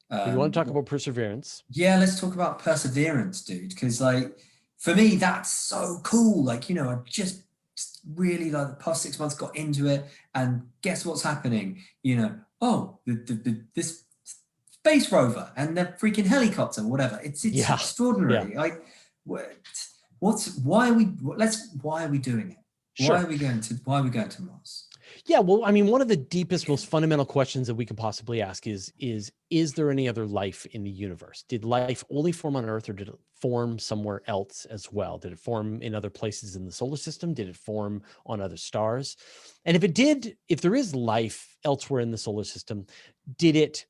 You want to talk about Perseverance? Yeah, let's talk about Perseverance, dude. Because like for me, that's so cool. Like, I just really like the past 6 months got into it, and guess what's happening? Oh, this space rover and the freaking helicopter, whatever. It's Yeah, yeah, extraordinary. Like, why are we why are we doing it? sure. Why are we going to Mars? Yeah, well, I mean, one of the deepest, most fundamental questions that we can possibly ask is there any other life in the universe? Did life only form on Earth, or did it form somewhere else as well? Did it form in other places in the solar system? Did it form on other stars? And if it did, if there is life elsewhere in the solar system, did it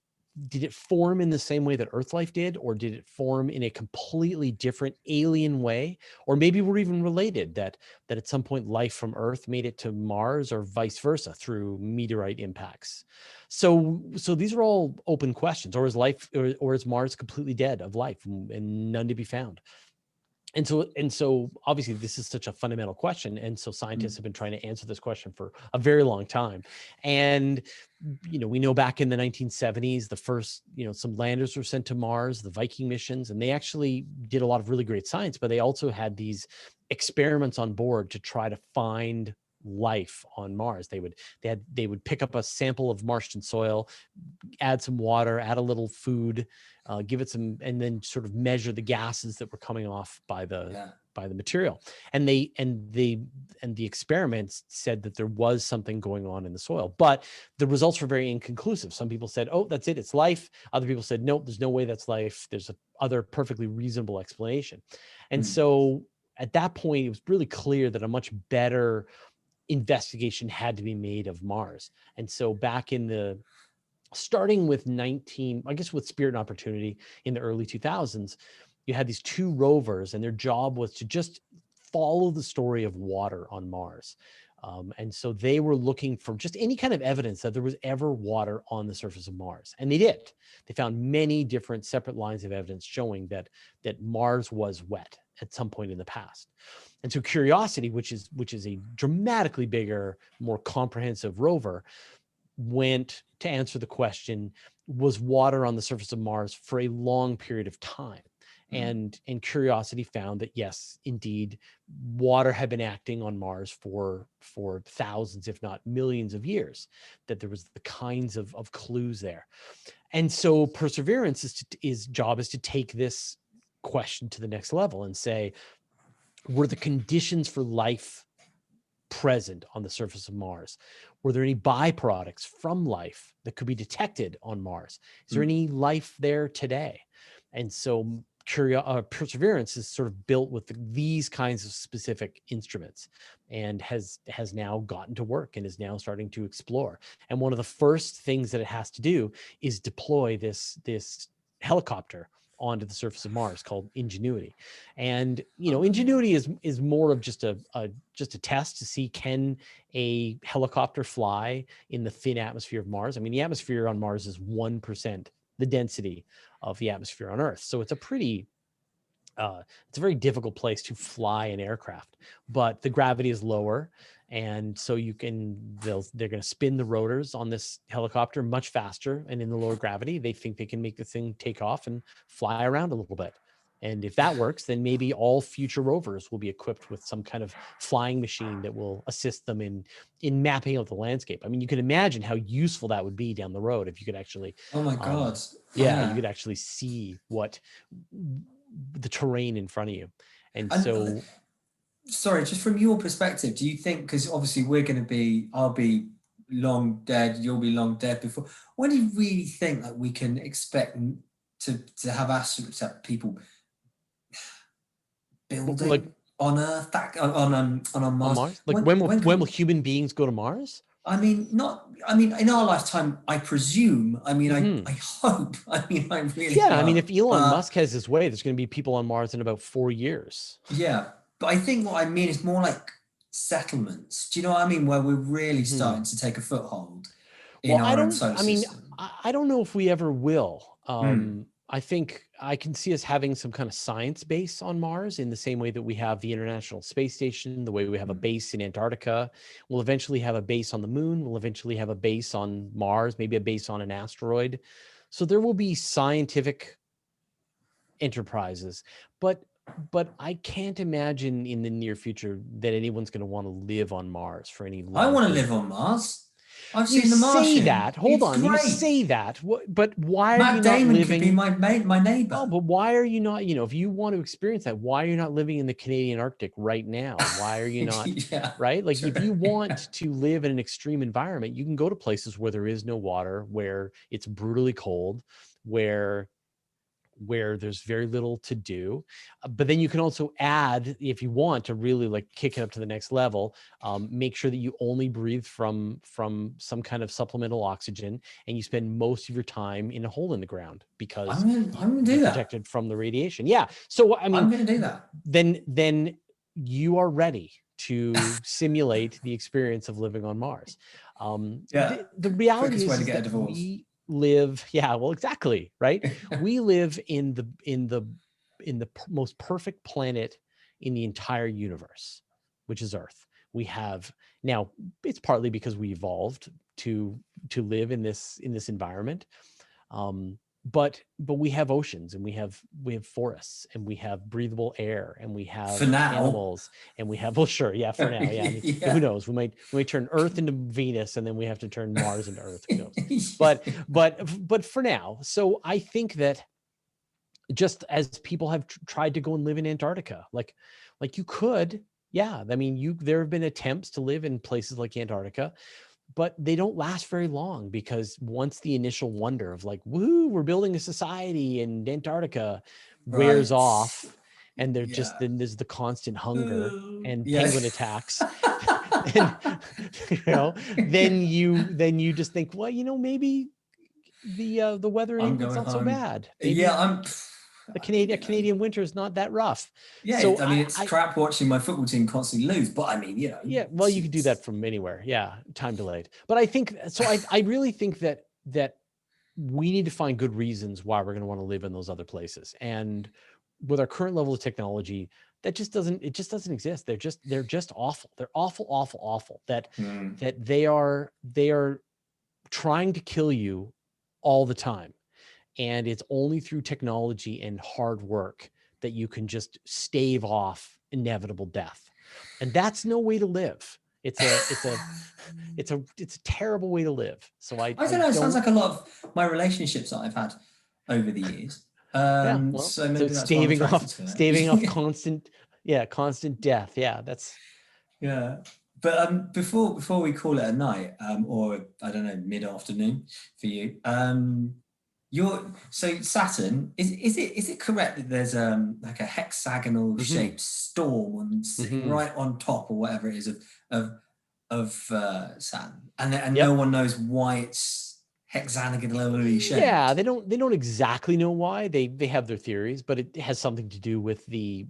form in the same way that Earth life did, or did it form in a completely different alien way? Or maybe we're even related, that at some point life from Earth made it to Mars, or vice versa through meteorite impacts. So these are all open questions. Or is life, or is Mars completely dead of life and none to be found? And so obviously this is such a fundamental question, and so scientists have been trying to answer this question for a very long time. And we know back in the 1970s, the first, some landers were sent to Mars, the Viking missions, and they actually did a lot of really great science, but they also had these experiments on board to try to find life on Mars. They would pick up a sample of Martian soil, add some water, add a little food, give it some, and then sort of measure the gases that were coming off by the Yeah. material. And the experiments said that there was something going on in the soil, but the results were very inconclusive. Some people said, oh, that's it, it's life. Other people said, nope, there's no way that's life. There's a other perfectly reasonable explanation. And so at that point, it was really clear that a much better investigation had to be made of Mars. And so back in the starting with with Spirit and Opportunity in the early 2000s, you had these two rovers, and their job was to just follow the story of water on Mars. And so they were looking for just any kind of evidence that there was ever water on the surface of Mars. And they did. They found many different separate lines of evidence showing that Mars was wet at some point in the past. And so Curiosity, which is a dramatically bigger, more comprehensive rover, went to answer the question, was water on the surface of Mars for a long period of time? And Curiosity found that yes, indeed, water had been acting on Mars for thousands, if not millions of years, that there was the kinds of clues there. And so Perseverance job is to take this question to the next level and say, were the conditions for life present on the surface of Mars? Were there any byproducts from life that could be detected on Mars? Is there any life there today? And so Perseverance is sort of built with these kinds of specific instruments, and has now gotten to work and is now starting to explore. And one of the first things that it has to do is deploy this helicopter onto the surface of Mars called Ingenuity. And Ingenuity is more of just a test to see, can a helicopter fly in the thin atmosphere of Mars? I mean, the atmosphere on Mars is 1% the density of the atmosphere on Earth. So it's it's a very difficult place to fly an aircraft, but the gravity is lower. And so they're going to spin the rotors on this helicopter much faster. And in the lower gravity, they think they can make the thing take off and fly around a little bit. And if that works, then maybe all future rovers will be equipped with some kind of flying machine that will assist them in mapping out the landscape. I mean, you can imagine how useful that would be down the road if you could actually, Oh my God. you Yeah. could actually see what the terrain in front of you. And And so, sorry, just from your perspective, do you think, because obviously I'll be long dead, you'll be long dead before, when do you really think that we can expect to have astronauts, have people like building on Earth, on on Mars? Mars, like When when will could, human beings go to Mars? I mean, in our lifetime, I presume, Hmm. I hope, I really Yeah, I mean, hope, if Elon but Musk has his way, there's going to be people on Mars in about 4 years. yeah, but I think what I mean is more like settlements. Do you know what I mean? Where we're really Hmm. starting to take a foothold in Well, our own solar system. I don't know if we ever will. Hmm. I think I can see us having some kind of science base on Mars in the same way that we have the International Space Station, the way we have a base in Antarctica. We'll eventually have a base on the moon. We'll eventually have a base on Mars, maybe a base on an asteroid. So there will be scientific enterprises, but I can't imagine in the near future that anyone's going to want to live on Mars for any I long want to period. live on Mars. I've You seen The say Martian. that. Hold It's on. You great. say that. But why are you Matt not Damon could be living? my mate, my Oh, neighbor. but why are you not, if you want to experience that, why are you not living in the Canadian Arctic right now? Why are you not, Yeah, right? Like if true. you want to live in an extreme environment, you can go to places where there is no water, where it's brutally cold, where there's very little to do. But then you can also add, if you want to really like kick it up to the next level, make sure that you only breathe from some kind of supplemental oxygen, and you spend most of your time in a hole in the ground because I'm gonna do you're that. protected from the radiation. Yeah. So I I'm mean, gonna do that. then you are ready to simulate the experience of living on Mars. Yeah, The reality quickest way to is get a that divorce. we live, yeah, well, exactly, right? We live in the most perfect planet in the entire universe, which is Earth. We have now, it's partly because we evolved to live in this environment. Um, but we have oceans, and we have forests, and we have breathable air, and we For have now. animals, and we have, well, sure, yeah, for now, yeah. I mean, who Yeah. knows? We might turn Earth into Venus, and then we have to turn Mars into Earth. Who knows? But for now, so I think that just as people have tried to go and live in Antarctica, like you could, yeah. I mean, there have been attempts to live in places like Antarctica, but they don't last very long, because once the initial wonder of like, woo, we're building a society in Antarctica wears Right. off, and Yeah. then there's the constant hunger and Yeah. penguin attacks, and then you just think, well, maybe the weather in I'm England's going not so home. bad. Yeah, Maybe the I mean, Canadian winter is not that rough. yeah, So I mean, it's I crap watching my football team constantly lose, but I mean, yeah, well, you could do that from anywhere. Yeah, time delayed. But I think so. I really think that we need to find good reasons why we're going to want to live in those other places. And with our current level of technology, that just doesn't exist. They're just awful. They're awful, awful, awful. Hmm. That they are trying to kill you all the time. And it's only through technology and hard work that you can just stave off inevitable death. And that's no way to live. It's a terrible way to live. So I don't I know. It sounds don't. like a lot of my relationships that I've had over the years. Yeah, well, So so maybe that's why I'm staving attracted off to staving off it. constant, yeah, constant death. Yeah, that's Yeah. But before we call it a night, or I don't know, mid afternoon for you, so Saturn, is it correct that there's like a hexagonal mhm, shaped storm sitting mhm. right on top or whatever it is of Saturn, and no Yep. one knows why it's hexagonally Yeah, shaped. they don't exactly know why. They have their theories, but it has something to do with the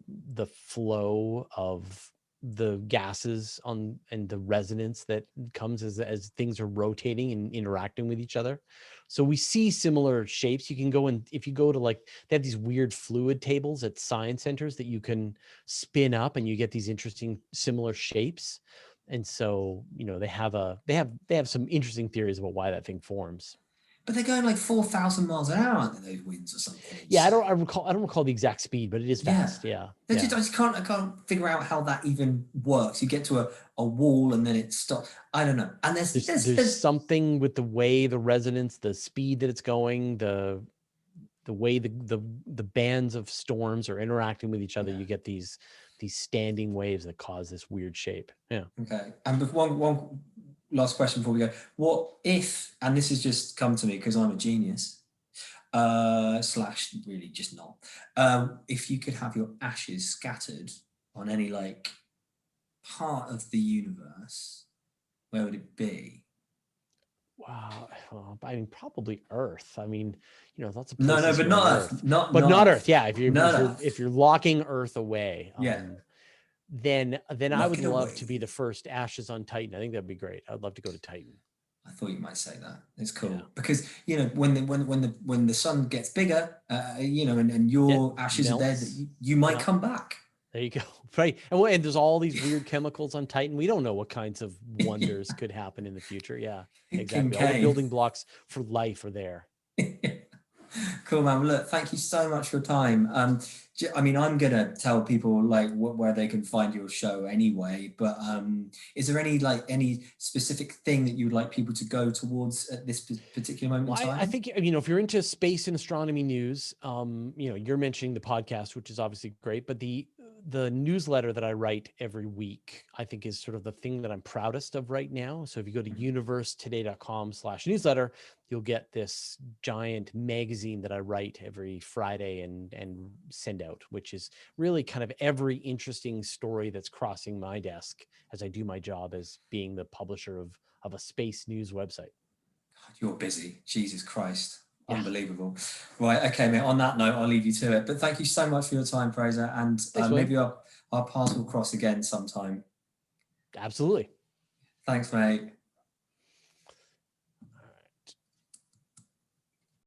flow of the gases on and the resonance that comes as things are rotating and interacting with each other. So we see similar shapes. You can go, and if you go to, like, they have these weird fluid tables at science centers that you can spin up, and you get these interesting similar shapes. And so, they have some interesting theories about why that thing forms. But they're going like 4,000 miles an hour, aren't they, those winds or something Yeah, insane? I don't recall the exact speed, but it is Yeah. fast. Yeah, They just, yeah. I can't figure out how that even works. You get to a wall and then it stops. I don't know. And There's something with the way the resonance, the speed that it's going, the way the bands of storms are interacting with each other. yeah. You get these standing waves that cause this weird shape. Yeah. Okay. And one last question before we go. What if, and this has just come to me because I'm a genius, slash really just not. If you could have your ashes scattered on any like part of the universe, where would it be? Wow. Well, I mean, probably Earth. I mean, lots of No, no, places but here on not Earth. Earth, Not but not not Earth. Earth. Yeah. If you're Not if you're Earth. if you're locking Earth away, Yeah. then I Lock would it love to be away. the first ashes on Titan. I think that'd be great. I'd love to go to Titan. I thought you might say that. It's Yeah. cool because when the sun gets bigger, and Yeah. your ashes are there, that Melts. you might Yeah. come back. There you go. Right. And there's all these weird chemicals on Titan. We don't know what kinds of wonders could happen in the future. Yeah, exactly. All the Kincaid. building blocks for life are there. Cool, man. Well, look, thank you so much for your time. I mean, I'm gonna tell people like where they can find your show anyway. But is there any specific thing that you would like people to go towards at this particular moment Well, in I time? think, if you're into space and astronomy news, you're mentioning the podcast, which is obviously great, but the newsletter that I write every week, I think is sort of the thing that I'm proudest of right now. So if you go to universetoday.com/newsletter, you'll get this giant magazine that I write every Friday and send out, which is really kind of every interesting story that's crossing my desk as I do my job as being the publisher of a space news website. You're busy. Jesus Christ. Yeah, Unbelievable. Right. Okay, mate. On that note, I'll leave you to it. But thank you so much for your time, Fraser. And thanks, William. maybe our paths will cross again sometime. Absolutely. Thanks, mate.